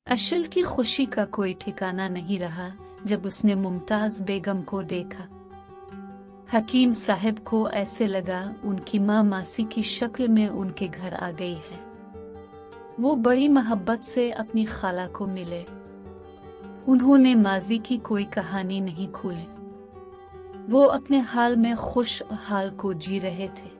अशल की खुशी का कोई ठिकाना नहीं रहा जब उसने मुमताज बेगम को देखा। हकीम साहब को ऐसे लगा उनकी माँ मासी की शक्ल में उनके घर आ गई है। वो बड़ी मोहब्बत से अपनी खाला को मिले। उन्होंने माजी की कोई कहानी नहीं खोली। वो अपने हाल में खुश हाल को जी रहे थे।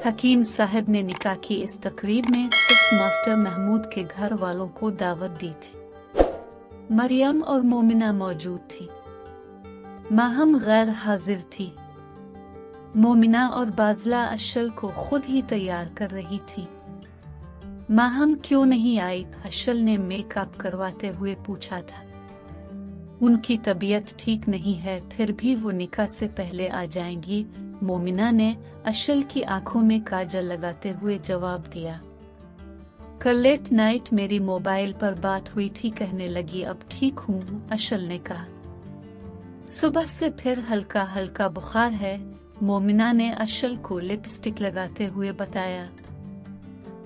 हकीम साहब ने निकाह की इस तकरीब में सिर्फ मास्टर महमूद के घर वालों को दावत दी थी। मरियम और मोमिना मौजूद थी। माहम गैर हाजिर थी। मोमिना और बाजला अशल को खुद ही तैयार कर रही थी। माहम क्यों नहीं आई? अशल ने मेकअप करवाते हुए पूछा था। उनकी तबीयत ठीक नहीं है, फिर भी वो निकाह से पहले आ जाएंगी, मोमिना ने अशल की आंखों में काजल लगाते हुए जवाब दिया। कल लेट नाइट मेरी मोबाइल पर बात हुई थी, कहने लगी अब ठीक हूँ, अशल ने कहा। सुबह से फिर हल्का हल्का बुखार है, मोमिना ने अशल को लिपस्टिक लगाते हुए बताया।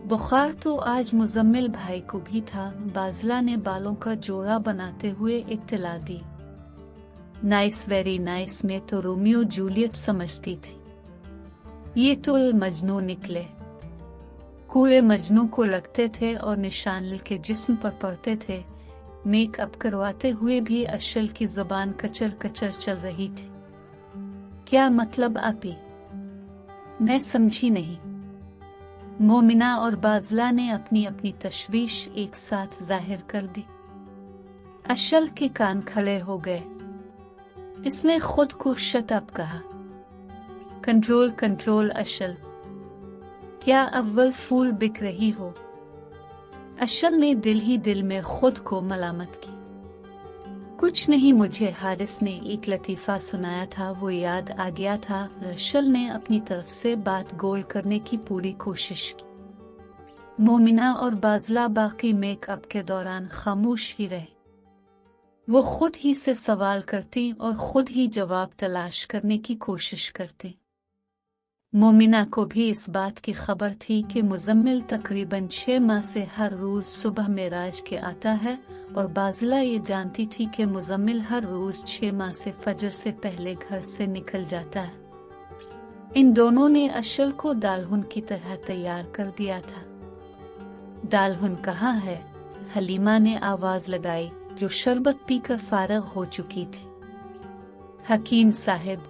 बुखार तो आज मुजम्मिल भाई को भी था, बाजला ने बालों का जोड़ा बनाते हुए इत्तला दी। नाइस, वेरी नाइस में तो रोमियो जूलियट समझती थी। ये तो मजनू निकले। कूड़े मजनू को लगते थे और निशान के जिस्म पर पड़ते थे। मेकअप करवाते हुए भी अशल की जुबान कचर कचर चल रही थी। क्या मतलब आपी? मैं समझी नहीं। मोमिना और बाजला ने अपनी अपनी तशवीश एक साथ जाहिर कर दी। अशल के कान खड़े हो गए। इसने खुद को शट अप कहा। कंट्रोल कंट्रोल अशल, क्या अव्वल फूल बिक रही हो? अशल ने दिल ही दिल में खुद को मलामत की। कुछ नहीं, मुझे हारिस ने एक लतीफ़ा सुनाया था, वो याद आ गया था। अशल ने अपनी तरफ से बात गोल करने की पूरी कोशिश की। मोमिना और बाजला बाकी मेकअप के दौरान खामोश ही रहे। वो खुद ही से सवाल करती और खुद ही जवाब तलाश करने की कोशिश करती। मोमिना को भी इस बात की खबर थी कि मुजम्मिल तकरीबन 6 माह से हर रोज सुबह मेराज के आता है, और बाजला ये जानती थी कि मुजम्मिल हर रोज 6 माह से फजर से पहले घर से निकल जाता है। इन दोनों ने अशल को दालहुन की तरह तैयार कर दिया था। दालहुन कहाँ है? हलीमा ने आवाज लगाई, जो शरबत पीकर फारग हो चुकी थी। हकीम साहब,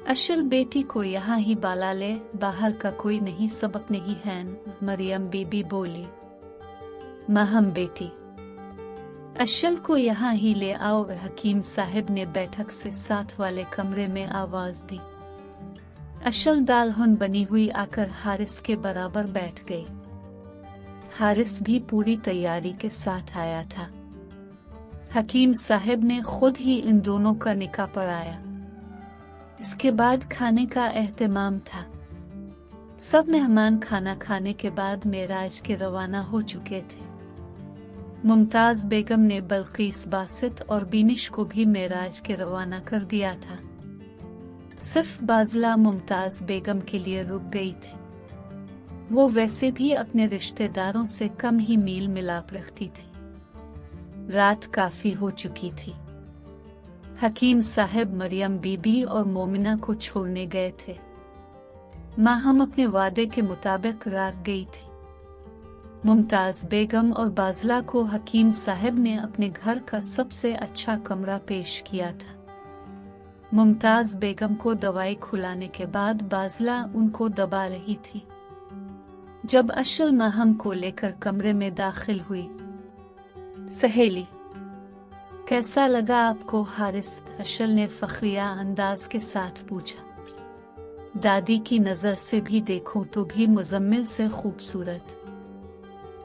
अशल बेटी को यहाँ ही बाला ले, बाहर का कोई नहीं, सब अपने ही हैं, मरियम बीबी बोली। महम बेटी, अशल को यहाँ ही ले आओ, हकीम साहब ने बैठक से साथ वाले कमरे में आवाज दी। अशल दालहुन बनी हुई आकर हारिस के बराबर बैठ गई। हारिस भी पूरी तैयारी के साथ आया था। हकीम साहब ने खुद ही इन दोनों का निकाह पढ़ाया। इसके बाद खाने का एहतमाम था। सब मेहमान खाना खाने के बाद मेराज के रवाना हो चुके थे। मुमताज बेगम ने बल्कीस, बासित और बीनिश को भी मेराज के रवाना कर दिया था। सिर्फ बाजला मुमताज बेगम के लिए रुक गई थी। वो वैसे भी अपने रिश्तेदारों से कम ही मेल मिलाप रखती थी। रात काफी हो चुकी थी। हकीम साहब मरियम बीबी और मोमिना को छोड़ने गए थे। माहम अपने वादे के मुताबिक रात गई थी। मुमताज बेगम और बाजला को हकीम साहब ने अपने घर का सबसे अच्छा कमरा पेश किया था। मुमताज बेगम को दवाई खुलाने के बाद बाजला उनको दबा रही थी। जब अशल माहम को लेकर कमरे में दाखिल हुई। सहेली, कैसा लगा आपको हारिस? अशल ने फखरिया अंदाज के साथ पूछा। दादी की नजर से भी देखूं तो भी मुजम्मिल से खूबसूरत।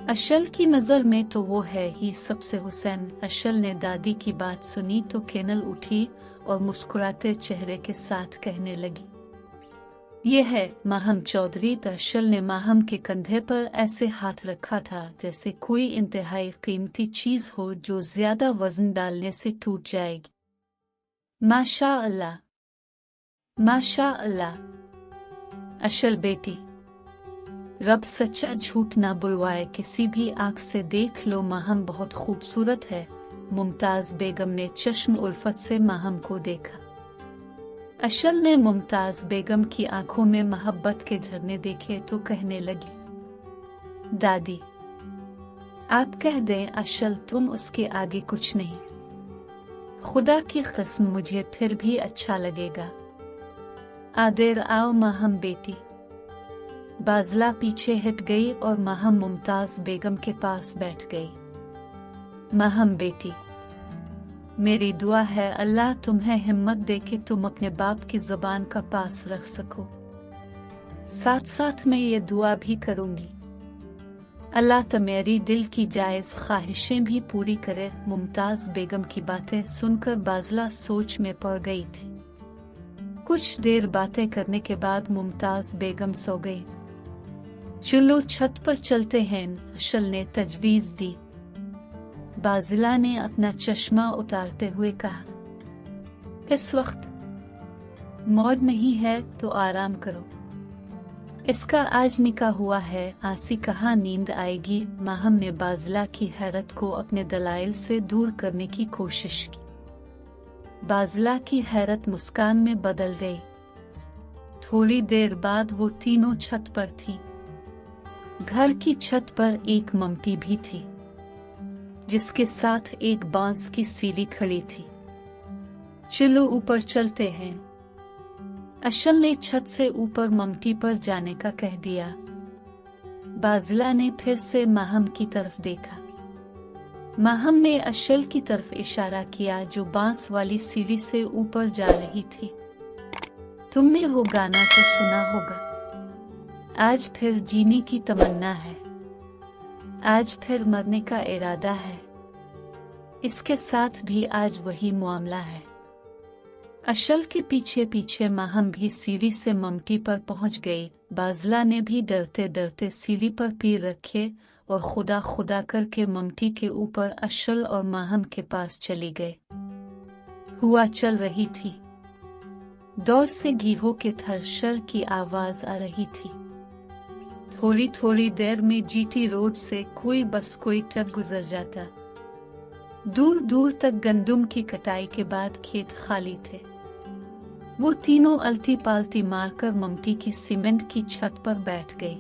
अशल की नजर में तो वो है ही सबसे हुसैन। अशल ने दादी की बात सुनी तो केनल उठी और मुस्कुराते चेहरे के साथ कहने लगी, ये है माहम चौधरी। अशल ने माहम के कंधे पर ऐसे हाथ रखा था जैसे कोई इंतहाई कीमती चीज हो जो ज्यादा वजन डालने से टूट जाएगी। माशा अल्लाह, माशा अल्लाह। अशल बेटी, रब सच्चा झूठ ना बुलवाए, किसी भी आंख से देख लो, माहम बहुत खूबसूरत है। मुमताज बेगम ने चश्म उल्फत से माहम को देखा। अशल ने मुमताज बेगम की आंखों में मोहब्बत के झरने देखे तो कहने लगी, दादी आप कह दें अशल, तुम उसके आगे कुछ नहीं। खुदा की कसम मुझे फिर भी अच्छा लगेगा। आदेर आओ माहम बेटी। बाजला पीछे हट गई और माहम मुमताज बेगम के पास बैठ गई। माहम बेटी, मेरी दुआ है अल्लाह तुम्हें हिम्मत दे कि तुम अपने बाप की जुबान का पास रख सको। साथ साथ मैं ये दुआ भी करूंगी, अल्लाह तुम्हारी दिल की जायज ख्वाहिशें भी पूरी करे। मुमताज बेगम की बातें सुनकर बाजला सोच में पड़ गई थी। कुछ देर बातें करने के बाद मुमताज बेगम सो गई। चलो छत पर चलते हैं, अशल ने तजवीज दी। बाजिला ने अपना चश्मा उतारते हुए कहा, इस वक्त मौज नहीं है तो आराम करो, इसका आज निकाह हुआ है। आसी कहा नींद आएगी। माहम ने बाजिला की हैरत को अपने दलाइल से दूर करने की कोशिश की। बाजिला की हैरत मुस्कान में बदल गई। थोड़ी देर बाद वो तीनों छत पर थीं। घर की छत पर एक ममटी भी थी, जिसके साथ एक बांस की सीढ़ी खड़ी थी। चलो ऊपर चलते हैं। अशल ने छत से ऊपर ममटी पर जाने का कह दिया। बाजिला ने फिर से माहम की तरफ देखा। माहम ने अशल की तरफ इशारा किया जो बांस वाली सीढ़ी से ऊपर जा रही थी। तुमने वो गाना तो सुना होगा, आज फिर जीने की तमन्ना है, आज फिर मरने का इरादा है। इसके साथ भी आज वही मामला है। अशल के पीछे पीछे माहम भी सीढ़ी से ममटी पर पहुंच गई। बाजला ने भी डरते डरते सीढ़ी पर पैर रखे और खुदा खुदा करके ममटी के ऊपर अशल और माहम के पास चली गए। हुआ चल रही थी। दौर से गीहों के थरशर की आवाज आ रही थी। थोड़ी थोड़ी देर में जीटी रोड से कोई बस कोई ट्रक गुजर जाता। दूर दूर तक गंदुम की कटाई के बाद खेत खाली थे। वो तीनों अलती पालती मारकर ममटी की सीमेंट की छत पर बैठ गई,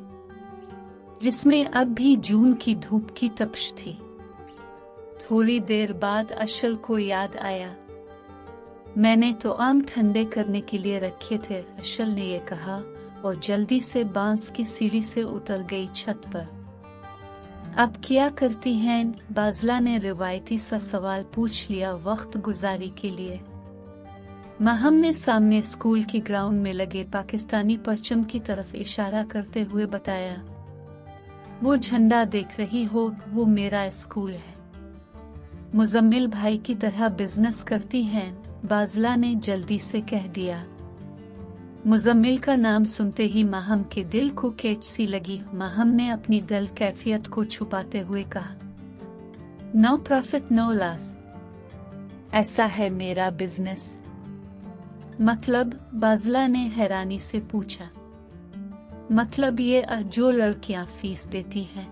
जिसमें अब भी जून की धूप की तपश थी। थोड़ी देर बाद अशल को याद आया, मैंने तो आम ठंडे करने के लिए रखे थे। अशल ने ये कहा और जल्दी से बांस की सीढ़ी से उतर गई छत पर। अब क्या करती हैं? बाजला ने रिवायती सा सवाल पूछ लिया वक्त गुजारी के लिए। माहम ने सामने स्कूल की ग्राउंड में लगे पाकिस्तानी परचम की तरफ इशारा करते हुए बताया, वो झंडा देख रही हो, वो मेरा स्कूल है। मुजम्मिल भाई की तरह बिजनेस करती हैं, बाजला ने जल्दी से कह दिया। मुजम्मिल का नाम सुनते ही माहम के दिल को कैच सी लगी। माहम ने अपनी दिल कैफियत को छुपाते हुए कहा, नो प्रॉफिट नो लॉस, ऐसा है मेरा बिजनेस। मतलब? बाजला ने हैरानी से पूछा। मतलब ये जो लड़कियां फीस देती हैं,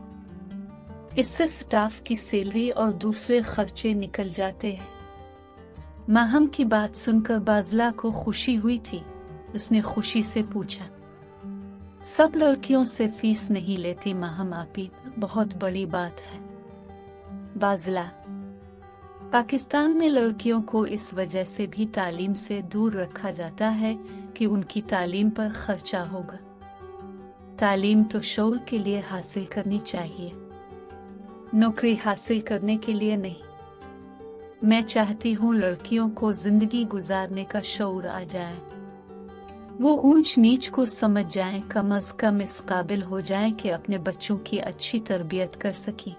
इससे स्टाफ की सैलरी और दूसरे खर्चे निकल जाते हैं। माहम की बात सुनकर बाजला को खुशी हुई थी। उसने खुशी से पूछा, सब लड़कियों से फीस नहीं लेती माहम आपी, बहुत बड़ी बात है। बाजला, पाकिस्तान में लड़कियों को इस वजह से भी तालीम से दूर रखा जाता है कि उनकी तालीम पर खर्चा होगा। तालीम तो शौर के लिए हासिल करनी चाहिए, नौकरी हासिल करने के लिए नहीं। मैं चाहती हूँ लड़कियों को जिंदगी गुजारने का शौर आ जाए, वो ऊंच नीच को समझ जाएं, कम अज कम इस काबिल हो जाएं कि अपने बच्चों की अच्छी तरबियत कर सकें।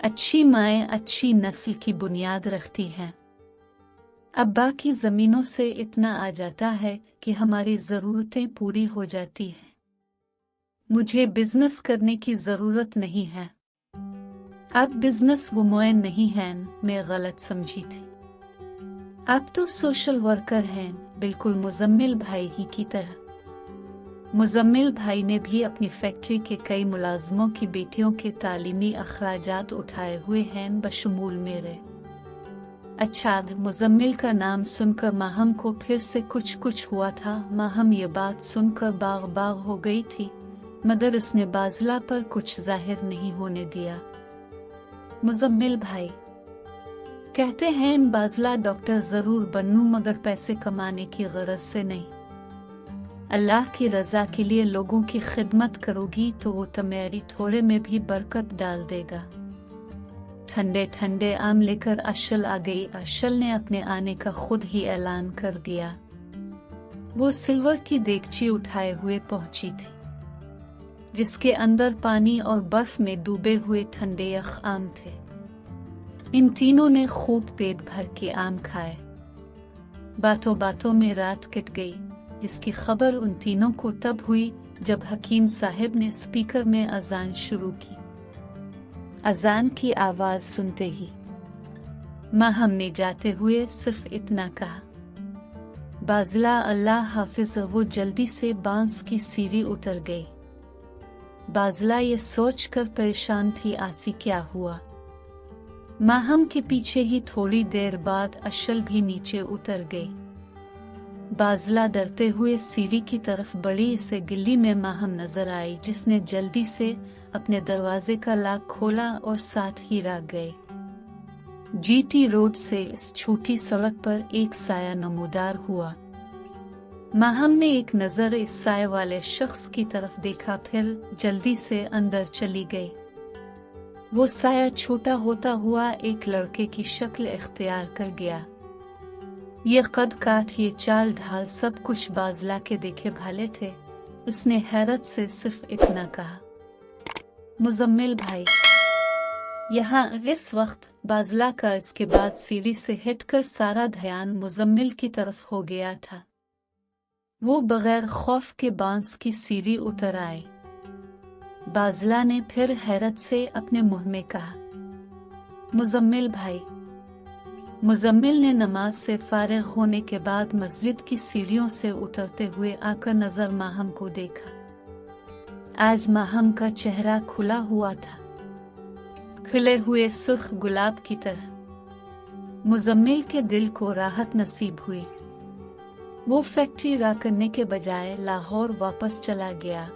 अच्छी माएं अच्छी नस्ल की बुनियाद रखती हैं। अब्बा की जमीनों से इतना आ जाता है कि हमारी जरूरतें पूरी हो जाती हैं। मुझे बिजनेस करने की जरूरत नहीं है। आप बिजनेस वुमेन नहीं हैं, मैं गलत समझी थी। आप तो सोशल वर्कर हैं, बिल्कुल मुजम्मिल भाई ही की तरह। मुजम्मिल भाई ने भी अपनी फैक्ट्री के कई मुलाजमों की बेटियों के तालीमी अखराजात उठाए हुए हैं, बशमूल मेरे। अच्छा, मुजम्मिल का नाम सुनकर माहम को फिर से कुछ कुछ हुआ था। माहम ये बात सुनकर बाग बाग हो गई थी, मगर उसने बाजला पर कुछ जाहिर नहीं होने दिया। मुजम्मिल भाई कहते हैं बाजला डॉक्टर जरूर बनूं, मगर पैसे कमाने की गरज से नहीं। अल्लाह की रजा के लिए लोगों की खिदमत करोगी तो वो तुम्हारी थोड़े में भी बरकत डाल देगा। ठंडे ठंडे आम लेकर अशल आ गई। अशल ने अपने आने का खुद ही ऐलान कर दिया। वो सिल्वर की देगची उठाए हुए पहुंची थी, जिसके अंदर पानी और बर्फ में डूबे हुए ठंडे यख आम थे। इन तीनों ने खूब पेट भर के आम खाए। बातों बातों में रात कट गई, जिसकी खबर उन तीनों को तब हुई जब हकीम साहब ने स्पीकर में अजान शुरू की। अजान की आवाज सुनते ही माहम ने जाते हुए सिर्फ इतना कहा, बाजला अल्लाह हाफिज। वो जल्दी से बांस की सीढ़ी उतर गई। बाजला ये सोचकर परेशान थी आसी क्या हुआ। माहम के पीछे ही थोड़ी देर बाद अशल भी नीचे उतर गई। बाजला डरते हुए सीढ़ी की तरफ बढ़ी। इसे गिल्ली में माहम नजर आई, जिसने जल्दी से अपने दरवाजे का लॉक खोला और साथ ही रह गए। जीटी रोड से इस छोटी सड़क पर एक साया नमूदार हुआ। माहम ने एक नजर इस साए वाले शख्स की तरफ देखा, फिर जल्दी से अंदर चली गई। वो साया छोटा होता हुआ एक लड़के की शक्ल इख्तियार कर गया। ये कद काठ, ये चाल ढाल, सब कुछ बाजला के देखे भाले थे। उसने हैरत से सिर्फ इतना कहा, मुजम्मिल भाई। यहाँ इस वक्त बाजला का इसके बाद सीढ़ी से हटकर सारा ध्यान मुजम्मिल की तरफ हो गया था। वो बगैर खौफ के बांस की सीढ़ी उतर आए। बाजला ने फिर हैरत से अपने मुंह में कहा, मुजम्मिल भाई। मुजम्मिल ने नमाज से फारिग होने के बाद मस्जिद की सीढ़ियों से उतरते हुए आकर नजर माहम को देखा। आज माहम का चेहरा खुला हुआ था, खिले हुए सुर्ख गुलाब की तरह। मुजम्मिल के दिल को राहत नसीब हुई। वो फैक्ट्री रा करने के बजाय लाहौर वापस चला गया।